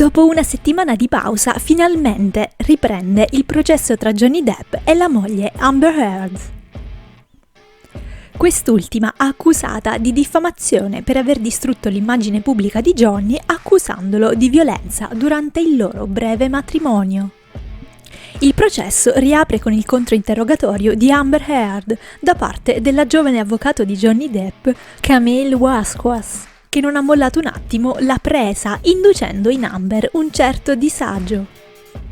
Dopo una settimana di pausa, finalmente riprende il processo tra Johnny Depp e la moglie Amber Heard. Quest'ultima accusata di diffamazione per aver distrutto l'immagine pubblica di Johnny, accusandolo di violenza durante il loro breve matrimonio. Il processo riapre con il controinterrogatorio di Amber Heard da parte della giovane avvocato di Johnny Depp, Camille Wasquas, che non ha mollato un attimo la presa, inducendo in Amber un certo disagio.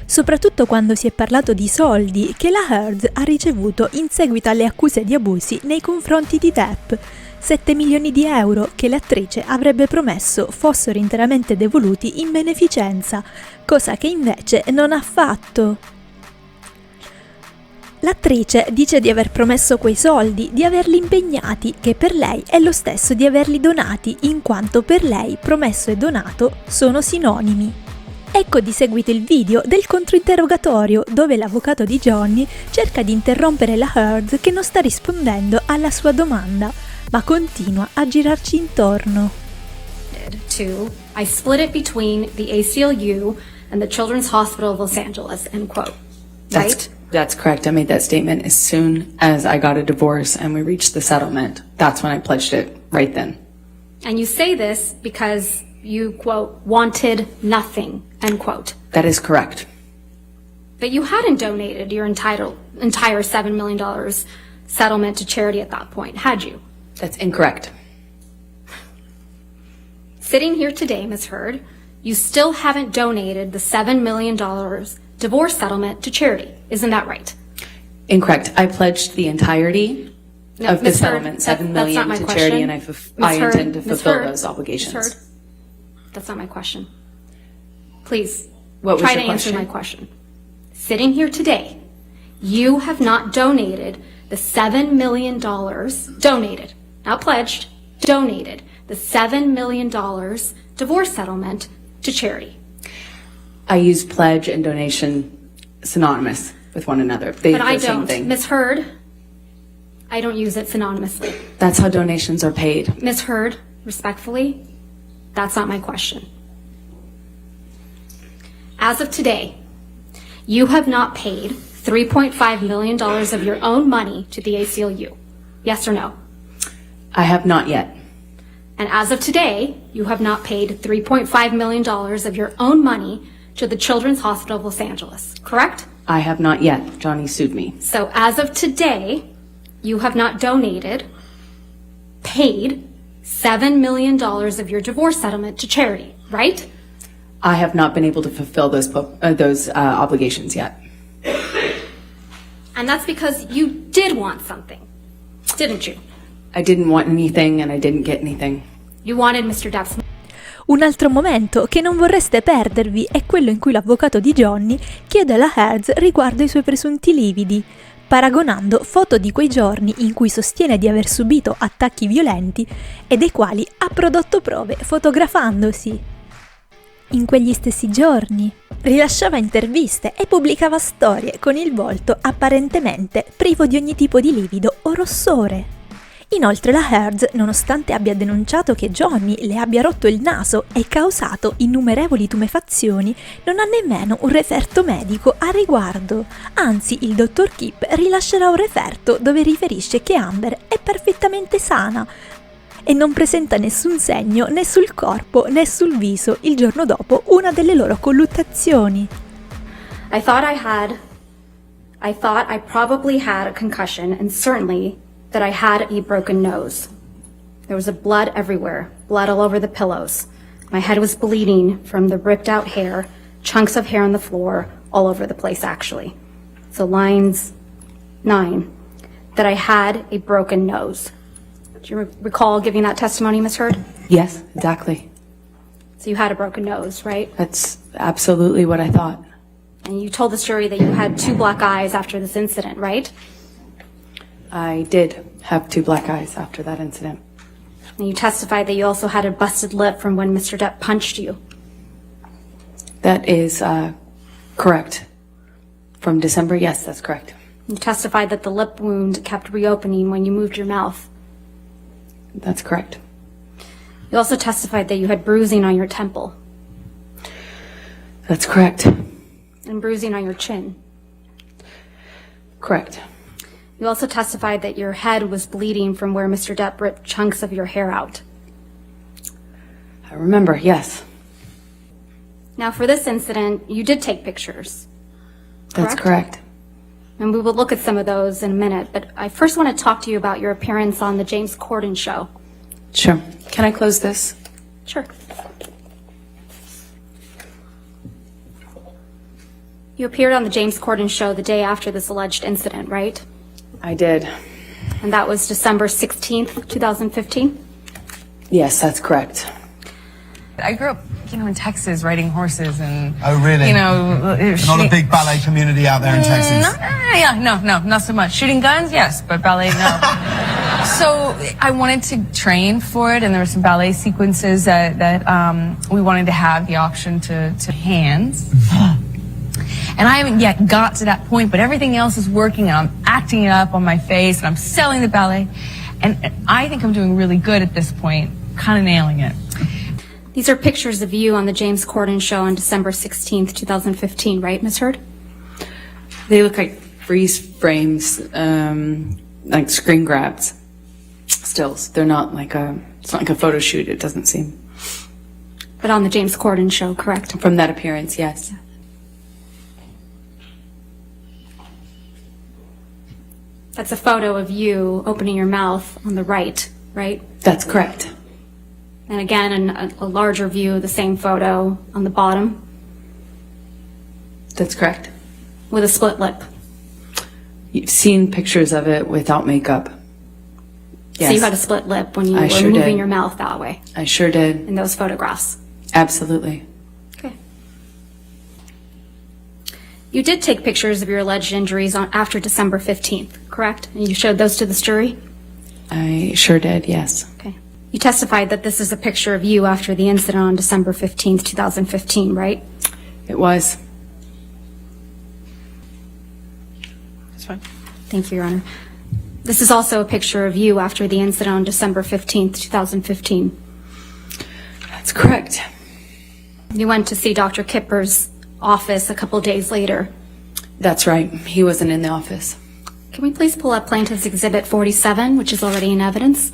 Soprattutto quando si è parlato di soldi che la Heard ha ricevuto in seguito alle accuse di abusi nei confronti di Depp, 7 milioni di euro che l'attrice avrebbe promesso fossero interamente devoluti in beneficenza, cosa che invece non ha fatto. L'attrice dice di aver promesso quei soldi, di averli impegnati, che per lei è lo stesso di averli donati, in quanto per lei promesso e donato sono sinonimi. Ecco di seguito il video del controinterrogatorio dove l'avvocato di Johnny cerca di interrompere la Heard che non sta rispondendo alla sua domanda, ma continua a girarci intorno. I split it between the ACLU and the Children's Hospital of Los Angeles, end quote. Right? That's correct. I made that statement as soon as I got a divorce and we reached the settlement. That's when I pledged it, right then. And you say this because you, quote, wanted nothing, end quote. That is correct. But you hadn't donated your entire $7 million settlement to charity at that point, had you? That's incorrect. Sitting here today, Ms. Heard, you still haven't donated the $7 million divorce settlement to charity. Isn't that right? Incorrect. I pledged the entirety of the settlement, $7 million to charity, and I intend to fulfill those obligations. Ms. Heard, that's not my question. Please, What was try your to answer question? my question. Sitting here today, you have not donated the $7 million, donated, not pledged, donated the $7 million divorce settlement to charity. I use pledge and donation synonymous with one another. But I the same don't. thing. Ms. Heard, I don't use it synonymously. That's how donations are paid. Ms. Heard, respectfully, that's not my question. As of today, you have not paid $3.5 million of your own money to the ACLU. Yes or no? I have not yet. And as of today, you have not paid $3.5 million of your own money to the Children's Hospital of Los Angeles, correct? I have not yet. Johnny sued me. So as of today, you have not donated, paid $7 million of your divorce settlement to charity, right? I have not been able to fulfill those obligations yet. And that's because you did want something, didn't you? I didn't want anything and I didn't get anything. You wanted Mr. Depp's. Un altro momento che non vorreste perdervi è quello in cui l'avvocato di Johnny chiede alla Heard riguardo ai suoi presunti lividi, paragonando foto di quei giorni in cui sostiene di aver subito attacchi violenti e dei quali ha prodotto prove fotografandosi. In quegli stessi giorni rilasciava interviste e pubblicava storie con il volto apparentemente privo di ogni tipo di livido o rossore. Inoltre la Heard, nonostante abbia denunciato che Johnny le abbia rotto il naso e causato innumerevoli tumefazioni, non ha nemmeno un referto medico a riguardo. Anzi, il dottor Kip rilascerà un referto dove riferisce che Amber è perfettamente sana e non presenta nessun segno né sul corpo né sul viso il giorno dopo una delle loro colluttazioni. I thought I probably had a concussion and certainly that I had a broken nose. There was blood everywhere, blood all over the pillows. My head was bleeding from the ripped out hair, chunks of hair on the floor, all over the place actually. So lines 9, that I had a broken nose. Do you recall giving that testimony, Ms. Heard? Yes, exactly. So you had a broken nose, right? That's absolutely what I thought. And you told the jury that you had 2 black eyes after this incident, right? I did have 2 black eyes after that incident. And you testified that you also had a busted lip from when Mr. Depp punched you. That is correct. From December, yes, that's correct. You testified that the lip wound kept reopening when you moved your mouth. That's correct. You also testified that you had bruising on your temple. That's correct. And bruising on your chin. Correct. You also testified that your head was bleeding from where Mr. Depp ripped chunks of your hair out. I remember, yes. Now, for this incident, you did take pictures. That's correct. And we will look at some of those in a minute, but I first want to talk to you about your appearance on the James Corden show. Sure. Can I close this? Sure. You appeared on the James Corden show the day after this alleged incident, right? I did. And that was December 16th, 2015? Yes, that's correct. I grew up, in Texas riding horses and... Oh, really? Not a big ballet community out there in Texas? Not so much. Shooting guns, yes, but ballet, no. So I wanted to train for it, and there were some ballet sequences that we wanted to have the option to hands. And I haven't yet got to that point, but everything else is working, and I'm acting it up on my face, and I'm selling the ballet. And I think I'm doing really good at this point, kind of nailing it. These are pictures of you on the James Corden show on December 16th, 2015, right, Ms. Heard? They look like freeze frames, like screen grabs. Stills. They're not like it's not like a photo shoot, it doesn't seem. But on the James Corden show, correct? From that appearance, yes. That's a photo of you opening your mouth on the right, right? That's correct. And again, a larger view of the same photo on the bottom That's correct. with a split lip. You've seen pictures of it without makeup. Yes. So you had a split lip when you I were sure moving did. your mouth that way I sure did. in those photographs. Absolutely. Okay. You did take pictures of your alleged injuries after December 15th, correct? And you showed those to this jury? I sure did, yes. Okay. You testified that this is a picture of you after the incident on December 15th, 2015, right? It was. That's fine. Thank you, Your Honor. This is also a picture of you after the incident on December 15th, 2015. That's correct. You went to see Dr. Kipper's office a couple days later. That's right. He wasn't in the office. Can we please pull up Plaintiff's Exhibit 47, which is already in evidence?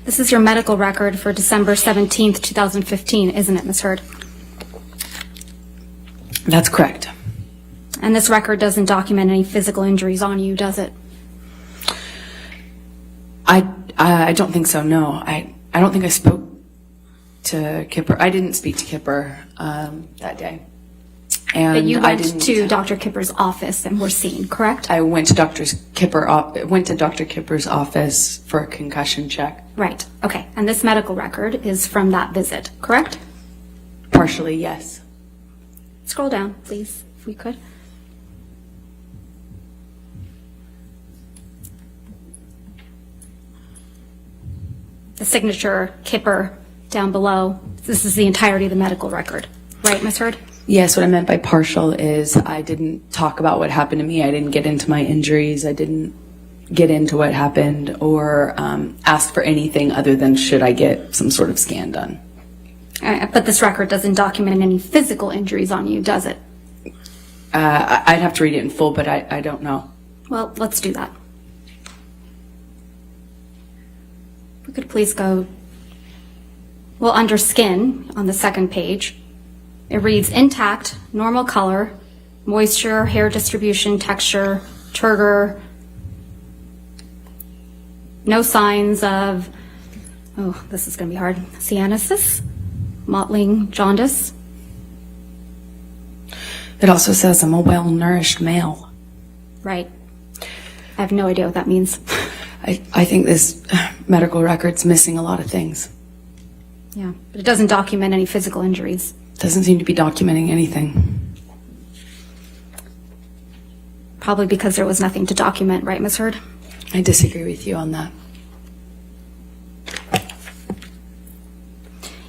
This is your medical record for December 17th, 2015, isn't it, Ms. Heard? That's correct. And this record doesn't document any physical injuries on you, does it? I don't think so, no. I don't think I spoke to Kipper. I didn't speak to Kipper that day. And But you I went didn't, to Dr. Kipper's office and were seen, correct? I went to Dr. Kipper's office for a concussion check. Right, okay. And this medical record is from that visit, correct? Partially, yes. Scroll down, please, if we could. The signature, Kipper, down below. This is the entirety of the medical record, right, Ms. Heard? Yes, what I meant by partial is I didn't talk about what happened to me. I didn't get into my injuries. I didn't get into what happened or ask for anything other than should I get some sort of scan done. But this record doesn't document any physical injuries on you, does it? I'd have to read it in full, but I don't know. Well, let's do that. If we could please go, well, under skin on the second page, it reads intact, normal color, moisture, hair distribution, texture, turgor, no signs of, oh, this is going to be hard, cyanosis, mottling, jaundice. It also says I'm a well-nourished male. Right. I have no idea what that means. I think this medical record's missing a lot of things. Yeah, but it doesn't document any physical injuries. Doesn't seem to be documenting anything. Probably because there was nothing to document, right, Ms. Heard? I disagree with you on that.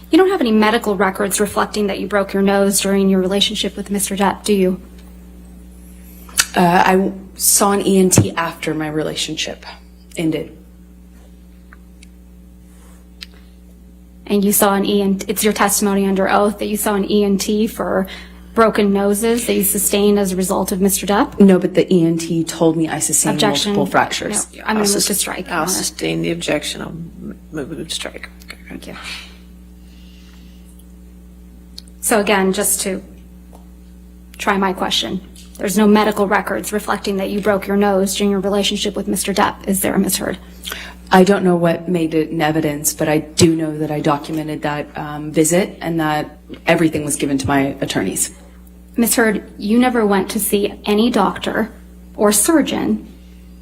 You don't have any medical records reflecting that you broke your nose during your relationship with Mr. Depp, do you? I saw an ENT after my relationship ended. and you saw an ENT, it's your testimony under oath that you saw an ENT for broken noses that you sustained as a result of Mr. Depp? No, but the ENT told me I sustained Objection. multiple fractures. No, I'm going to move to strike. Your I'll Honor. sustain the objection. I'll move it to strike. Okay. Thank you. So again, just to try my question, there's no medical records reflecting that you broke your nose during your relationship with Mr. Depp, is there, Ms. Heard? I don't know what made it in evidence, but I do know that I documented that visit and that everything was given to my attorneys. Ms. Heard, you never went to see any doctor or surgeon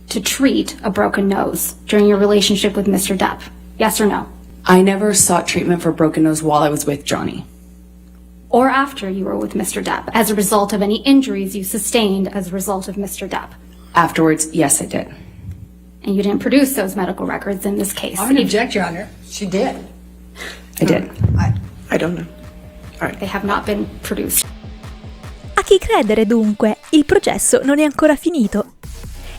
to treat a broken nose during your relationship with Mr. Depp, yes or no? I never sought treatment for broken nose while I was with Johnny. Or after you were with Mr. Depp, as a result of any injuries you sustained as a result of Mr. Depp? Afterwards, yes, I did. And you didn't produce those medical records in this case. I would object, Your Honor. She did. I did. I don't know. They have not been produced. A chi credere dunque? Il processo non è ancora finito.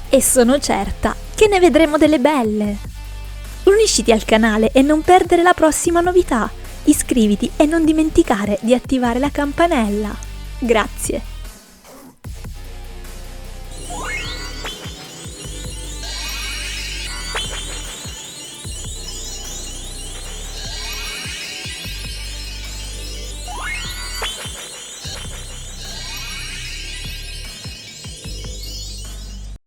E sono certa che ne vedremo delle belle. Unisciti al canale e non perdere la prossima novità. Iscriviti e non dimenticare di attivare la campanella. Grazie.